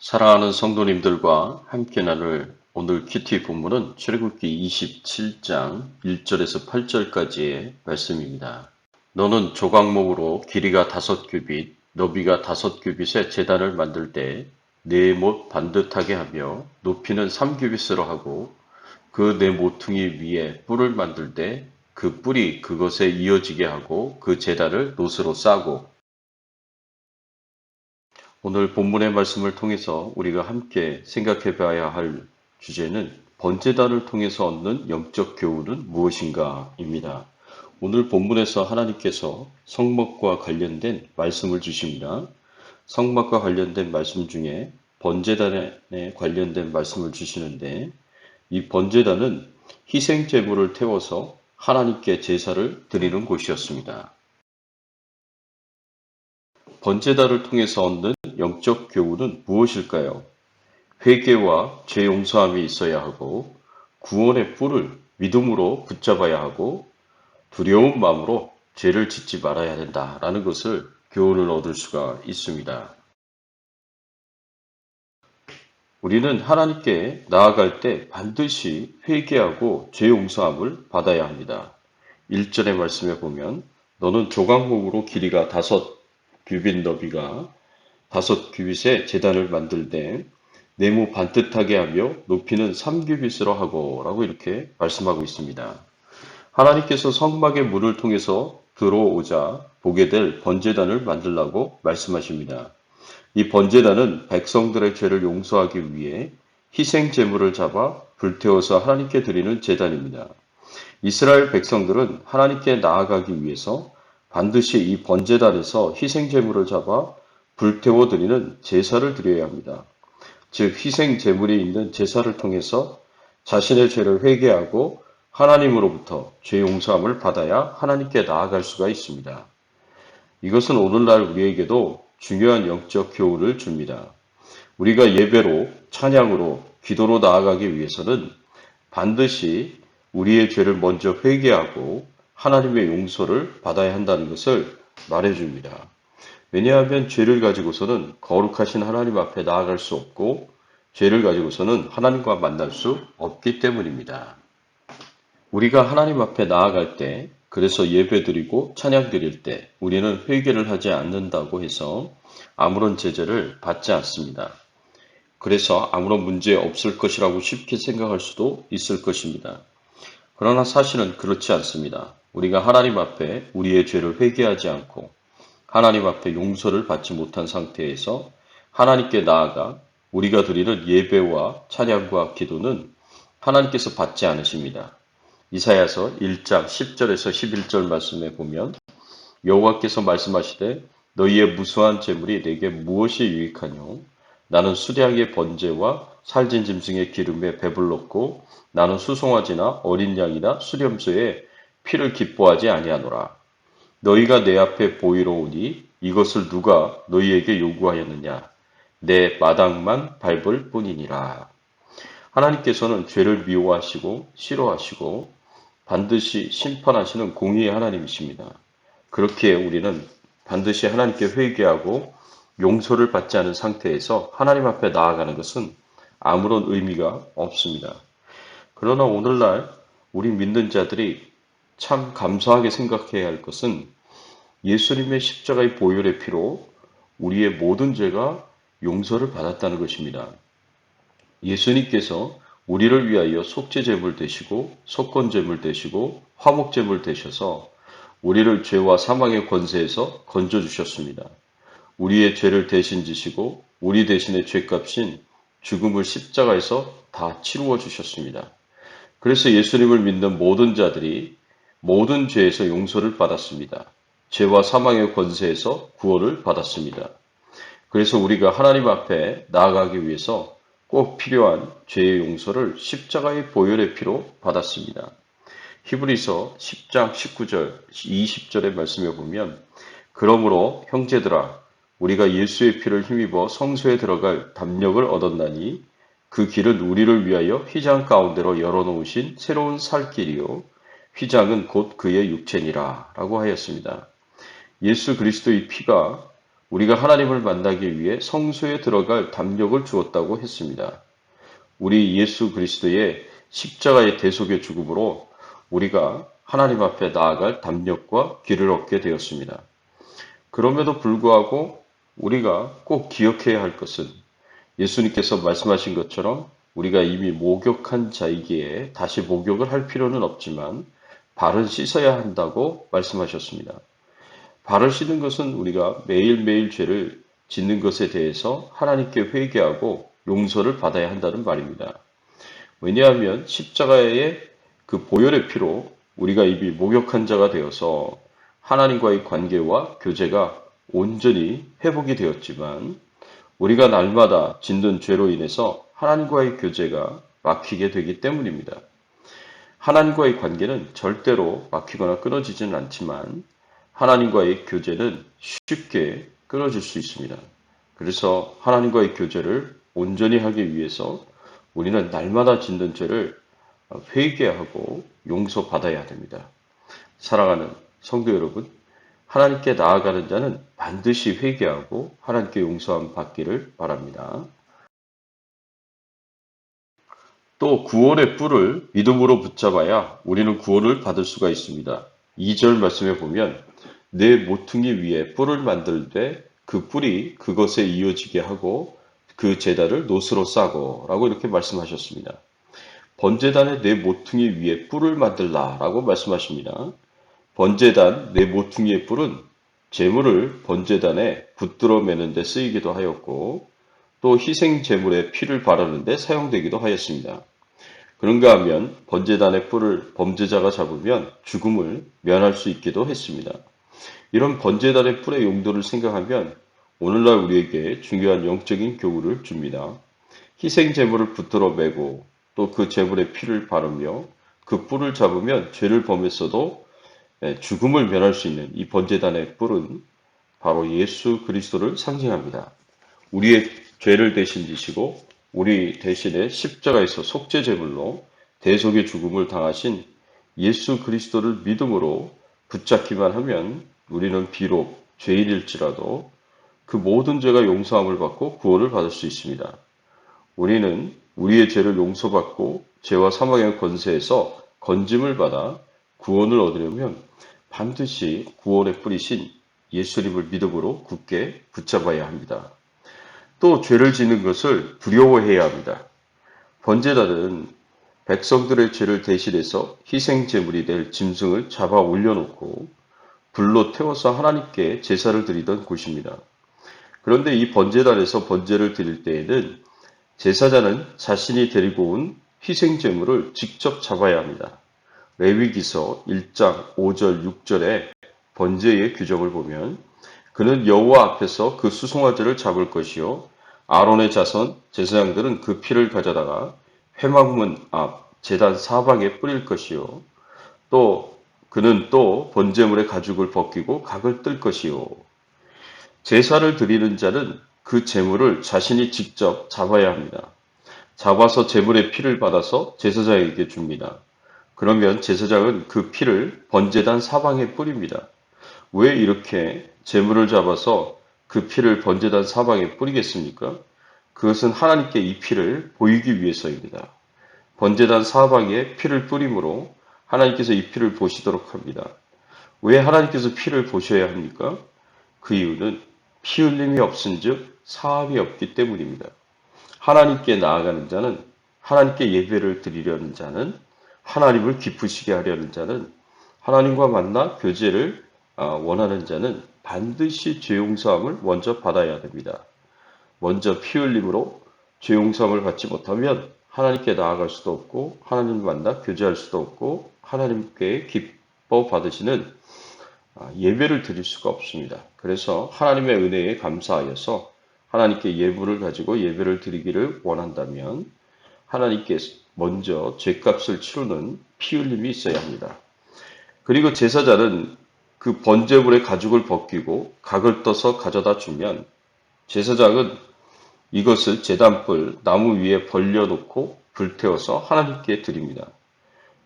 사랑하는 성도님들과 함께 나눌 오늘 큐티 본문은 출애굽기 27장 1절에서 8절까지의 말씀입니다. 너는 조각목으로 길이가 5규빗, 너비가 5규빗의 제단을 만들 때 네 못 반듯하게 하며 높이는 3규빗으로 하고 그 네 모퉁이 위에 뿔을 만들 때 그 뿔이 그것에 이어지게 하고 그 제단을 노스로 싸고. 오늘 본문의 말씀을 통해서 우리가 함께 생각해 봐야 할 주제는 번제단을 통해서 얻는 영적 교훈은 무엇인가입니다. 오늘 본문에서 하나님께서 성막과 관련된 말씀을 주십니다. 성막과 관련된 말씀 중에 번제단에 관련된 말씀을 주시는데, 이 번제단은 희생 제물을 태워서 하나님께 제사를 드리는 곳이었습니다. 번제단을 통해서 얻는 영적 교훈은 무엇일까요? 회개와 죄 용서함이 있어야 하고, 구원의 뿔을 믿음으로 붙잡아야 하고, 두려운 마음으로 죄를 짓지 말아야 된다라는 것을 교훈을 얻을 수가 있습니다. 우리는 하나님께 나아갈 때 반드시 회개하고 죄 용서함을 받아야 합니다. 1절의 말씀에 보면 너는 조각목으로 길이가 5규빗, 너비가 5규빗의 제단을 만들 때 네모 반듯하게 하며 높이는 3규빗으로 하고 라고 이렇게 말씀하고 있습니다. 하나님께서 성막의 문을 통해서 들어오자 보게 될 번제단을 만들라고 말씀하십니다. 이 번제단은 백성들의 죄를 용서하기 위해 희생 제물을 잡아 불태워서 하나님께 드리는 제단입니다. 이스라엘 백성들은 하나님께 나아가기 위해서 반드시 이 번제단에서 희생 제물을 잡아 불태워 드리는 제사를 드려야 합니다. 즉 희생 제물이 있는 제사를 통해서 자신의 죄를 회개하고 하나님으로부터 죄 용서함을 받아야 하나님께 나아갈 수가 있습니다. 이것은 오늘날 우리에게도 중요한 영적 교훈을 줍니다. 우리가 예배로, 찬양으로, 기도로 나아가기 위해서는 반드시 우리의 죄를 먼저 회개하고 하나님의 용서를 받아야 한다는 것을 말해줍니다. 왜냐하면 죄를 가지고서는 거룩하신 하나님 앞에 나아갈 수 없고 죄를 가지고서는 하나님과 만날 수 없기 때문입니다. 우리가 하나님 앞에 나아갈 때, 그래서 예배드리고 찬양드릴 때 우리는 회개를 하지 않는다고 해서 아무런 제재를 받지 않습니다. 그래서 아무런 문제 없을 것이라고 쉽게 생각할 수도 있을 것입니다. 그러나 사실은 그렇지 않습니다. 우리가 하나님 앞에 우리의 죄를 회개하지 않고 하나님 앞에 용서를 받지 못한 상태에서 하나님께 나아가 우리가 드리는 예배와 찬양과 기도는 하나님께서 받지 않으십니다. 이사야서 1장 10절에서 11절 말씀에 보면 여호와께서 말씀하시되 너희의 무수한 재물이 내게 무엇이 유익하뇨? 나는 수량의 번제와 살진 짐승의 기름에 배불렀고 나는 수송아지나 어린 양이나 수렴소에 피를 기뻐하지 아니하노라. 너희가 내 앞에 보이러 오니 이것을 누가 너희에게 요구하였느냐? 내 마당만 밟을 뿐이니라. 하나님께서는 죄를 미워하시고 싫어하시고 반드시 심판하시는 공의의 하나님이십니다. 그렇기에 우리는 반드시 하나님께 회개하고 용서를 받지 않은 상태에서 하나님 앞에 나아가는 것은 아무런 의미가 없습니다. 그러나 오늘날 우리 믿는 자들이 참 감사하게 생각해야 할 것은 예수님의 십자가의 보혈의 피로 우리의 모든 죄가 용서를 받았다는 것입니다. 예수님께서 우리를 위하여 속죄제물 되시고 속건제물 되시고 화목제물 되셔서 우리를 죄와 사망의 권세에서 건져주셨습니다. 우리의 죄를 대신 지시고 우리 대신의 죄값인 죽음을 십자가에서 다 치루어 주셨습니다. 그래서 예수님을 믿는 모든 자들이 모든 죄에서 용서를 받았습니다. 죄와 사망의 권세에서 구원을 받았습니다. 그래서 우리가 하나님 앞에 나아가기 위해서 꼭 필요한 죄의 용서를 십자가의 보혈의 피로 받았습니다. 히브리서 10장 19절, 20절의 말씀에 보면 그러므로 형제들아 우리가 예수의 피를 힘입어 성소에 들어갈 담력을 얻었나니 그 길은 우리를 위하여 휘장 가운데로 열어놓으신 새로운 살 길이요 휘장은 곧 그의 육체니라 라고 하였습니다. 예수 그리스도의 피가 우리가 하나님을 만나기 위해 성소에 들어갈 담력을 주었다고 했습니다. 우리 예수 그리스도의 십자가의 대속의 죽음으로 우리가 하나님 앞에 나아갈 담력과 길을 얻게 되었습니다. 그럼에도 불구하고 우리가 꼭 기억해야 할 것은 예수님께서 말씀하신 것처럼 우리가 이미 목욕한 자이기에 다시 목욕을 할 필요는 없지만 발은 씻어야 한다고 말씀하셨습니다. 발을 씻는 것은 우리가 매일매일 죄를 짓는 것에 대해서 하나님께 회개하고 용서를 받아야 한다는 말입니다. 왜냐하면 십자가의 그 보혈의 피로 우리가 이미 목욕한 자가 되어서 하나님과의 관계와 교제가 온전히 회복이 되었지만 우리가 날마다 짓는 죄로 인해서 하나님과의 교제가 막히게 되기 때문입니다. 하나님과의 관계는 절대로 막히거나 끊어지지는 않지만 하나님과의 교제는 쉽게 끊어질 수 있습니다. 그래서 하나님과의 교제를 온전히 하기 위해서 우리는 날마다 짓는 죄를 회개하고 용서받아야 됩니다. 사랑하는 성도 여러분, 하나님께 나아가는 자는 반드시 회개하고 하나님께 용서함 받기를 바랍니다. 또 구원의 뿔을 믿음으로 붙잡아야 우리는 구원을 받을 수가 있습니다. 2절 말씀에 보면 내 모퉁이 위에 뿔을 만들되 그 뿔이 그것에 이어지게 하고 그 제단을 노스로 싸고 라고 이렇게 말씀하셨습니다. 번제단의 내 모퉁이 위에 뿔을 만들라 라고 말씀하십니다. 번제단 내 모퉁이의 뿔은 제물을 번제단에 붙들어 매는 데 쓰이기도 하였고 또 희생 제물에 피를 바르는 데 사용되기도 하였습니다. 그런가 하면 번제단의 뿔을 범죄자가 잡으면 죽음을 면할 수 있기도 했습니다. 이런 번제단의 뿔의 용도를 생각하면 오늘날 우리에게 중요한 영적인 교훈을 줍니다. 희생 제물을 붙들어 매고 또 그 제물에 피를 바르며 그 뿔을 잡으면 죄를 범했어도 죽음을 면할 수 있는 이 번제단의 뿔은 바로 예수 그리스도를 상징합니다. 우리의 죄를 대신 지시고 우리 대신에 십자가에서 속죄 제물로 대속의 죽음을 당하신 예수 그리스도를 믿음으로 붙잡기만 하면 우리는 비록 죄인일지라도 그 모든 죄가 용서함을 받고 구원을 받을 수 있습니다. 우리는 우리의 죄를 용서받고 죄와 사망의 권세에서 건짐을 받아 구원을 얻으려면 반드시 구원의 뿌리신 예수님을 믿음으로 굳게 붙잡아야 합니다. 또 죄를 짓는 것을 두려워해야 합니다. 번제단은 백성들의 죄를 대신해서 희생 제물이 될 짐승을 잡아 올려놓고 불로 태워서 하나님께 제사를 드리던 곳입니다. 그런데 이 번제단에서 번제를 드릴 때에는 제사장은 자신이 데리고 온 희생 제물을 직접 잡아야 합니다. 레위기서 1장 5절 6절에 번제의 규정을 보면 그는 여호와 앞에서 그 수송아지를 잡을 것이요 아론의 자손 제사장들은 그 피를 가져다가 회막문 앞 제단 사방에 뿌릴 것이요 또 그는 또 번제물의 가죽을 벗기고 각을 뜰 것이요 제사를 드리는 자는 그 제물을 자신이 직접 잡아야 합니다. 잡아서 제물의 피를 받아서 제사장에게 줍니다. 그러면 제사장은 그 피를 번제단 사방에 뿌립니다. 왜 이렇게 제물을 잡아서 그 피를 번제단 사방에 뿌리겠습니까? 그것은 하나님께 이 피를 보이기 위해서입니다. 번제단 사방에 피를 뿌림으로 하나님께서 이 피를 보시도록 합니다. 왜 하나님께서 피를 보셔야 합니까? 그 이유는 피 흘림이 없은즉 사함이 없기 때문입니다. 하나님께 나아가는 자는 하나님께 예배를 드리려는 자는 하나님을 기쁘시게 하려는 자는 하나님과 만나 교제를 원하는 자는 반드시 죄 용서함을 먼저 받아야 됩니다. 먼저 피 흘림으로 죄 용서함을 받지 못하면 하나님께 나아갈 수도 없고 하나님을 만나 교제할 수도 없고 하나님께 기뻐 받으시는 예배를 드릴 수가 없습니다. 그래서 하나님의 은혜에 감사하여서 하나님께 예물을 가지고 예배를 드리기를 원한다면 하나님께 먼저 죄값을 치르는 피 흘림이 있어야 합니다. 그리고 제사장은 그 번제물의 가죽을 벗기고 각을 떠서 가져다 주면 제사장은 이것을 제단불 나무 위에 벌려놓고 불태워서 하나님께 드립니다.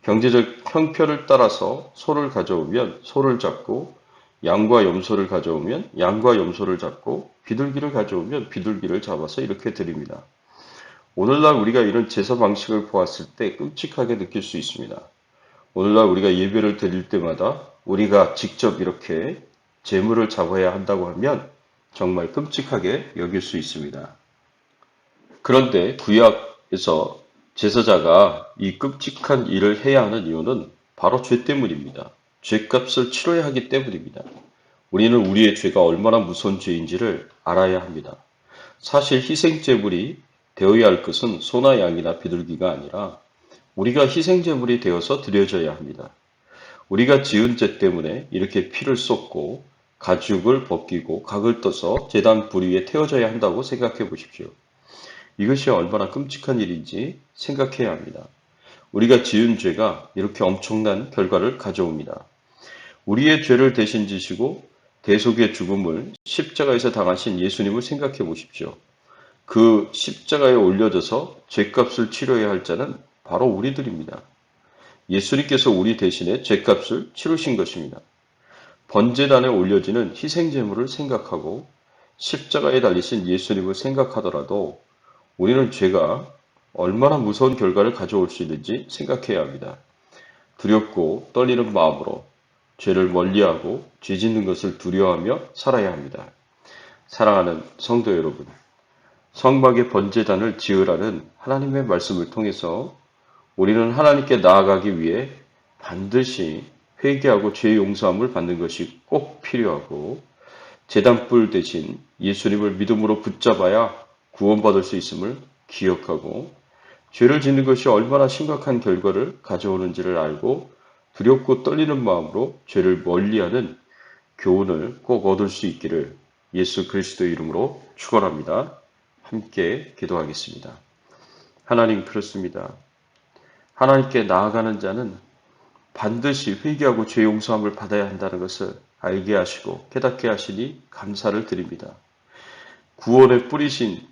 경제적 형편을 따라서 소를 가져오면 소를 잡고 양과 염소를 가져오면 양과 염소를 잡고 비둘기를 가져오면 비둘기를 잡아서 이렇게 드립니다. 오늘날 우리가 이런 제사 방식을 보았을 때 끔찍하게 느낄 수 있습니다. 오늘날 우리가 예배를 드릴 때마다 우리가 직접 이렇게 제물을 잡아야 한다고 하면 정말 끔찍하게 여길 수 있습니다. 그런데 구약에서 제사자가 이 끔찍한 일을 해야 하는 이유는 바로 죄 때문입니다. 죄값을 치러야 하기 때문입니다. 우리는 우리의 죄가 얼마나 무서운 죄인지를 알아야 합니다. 사실 희생제물이 되어야 할 것은 소나 양이나 비둘기가 아니라 우리가 희생제물이 되어서 드려져야 합니다. 우리가 지은 죄 때문에 이렇게 피를 쏟고 가죽을 벗기고 각을 떠서 제단 불 위에 태워져야 한다고 생각해 보십시오. 이것이 얼마나 끔찍한 일인지 생각해야 합니다. 우리가 지은 죄가 이렇게 엄청난 결과를 가져옵니다. 우리의 죄를 대신 지시고 대속의 죽음을 십자가에서 당하신 예수님을 생각해 보십시오. 그 십자가에 올려져서 죄값을 치러야 할 자는 바로 우리들입니다. 예수님께서 우리 대신에 죄값을 치르신 것입니다. 번제단에 올려지는 희생제물을 생각하고 십자가에 달리신 예수님을 생각하더라도 우리는 죄가 얼마나 무서운 결과를 가져올 수 있는지 생각해야 합니다. 두렵고 떨리는 마음으로 죄를 멀리하고 죄 짓는 것을 두려워하며 살아야 합니다. 사랑하는 성도 여러분, 성막의 번제단을 지으라는 하나님의 말씀을 통해서 우리는 하나님께 나아가기 위해 반드시 회개하고 죄 용서함을 받는 것이 꼭 필요하고 제단불 대신 예수님을 믿음으로 붙잡아야 구원받을 수 있음을 기억하고 죄를 짓는 것이 얼마나 심각한 결과를 가져오는지를 알고 두렵고 떨리는 마음으로 죄를 멀리하는 교훈을 꼭 얻을 수 있기를 예수 그리스도의 이름으로 축원합니다. 함께 기도하겠습니다. 하나님 그렇습니다. 하나님께 나아가는 자는 반드시 회개하고 죄 용서함을 받아야 한다는 것을 알게 하시고 깨닫게 하시니 감사를 드립니다. 구원의 뿌리신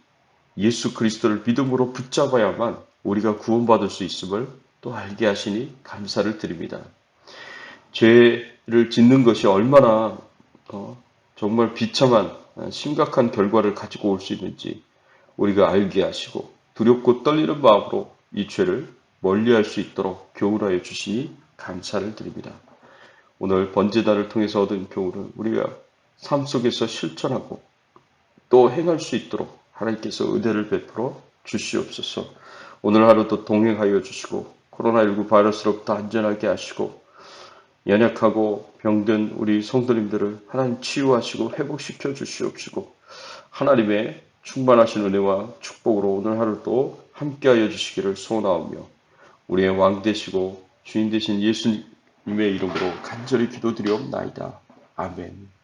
예수 그리스도를 믿음으로 붙잡아야만 우리가 구원받을 수 있음을 또 알게 하시니 감사를 드립니다. 죄를 짓는 것이 얼마나 정말 비참한 심각한 결과를 가지고 올 수 있는지 우리가 알게 하시고 두렵고 떨리는 마음으로 이 죄를 멀리할 수 있도록 교훈하여 주시니 감사를 드립니다. 오늘 번제단을 통해서 얻은 교훈을 우리가 삶 속에서 실천하고 또 행할 수 있도록 하나님께서 은혜를 베풀어 주시옵소서. 오늘 하루도 동행하여 주시고 코로나19 바이러스로부터 안전하게 하시고 연약하고 병든 우리 성도님들을 하나님 치유하시고 회복시켜 주시옵시고 하나님의 충만하신 은혜와 축복으로 오늘 하루도 함께하여 주시기를 소원하오며 우리의 왕 되시고 주인 되신 예수님의 이름으로 간절히 기도드리옵나이다. 아멘.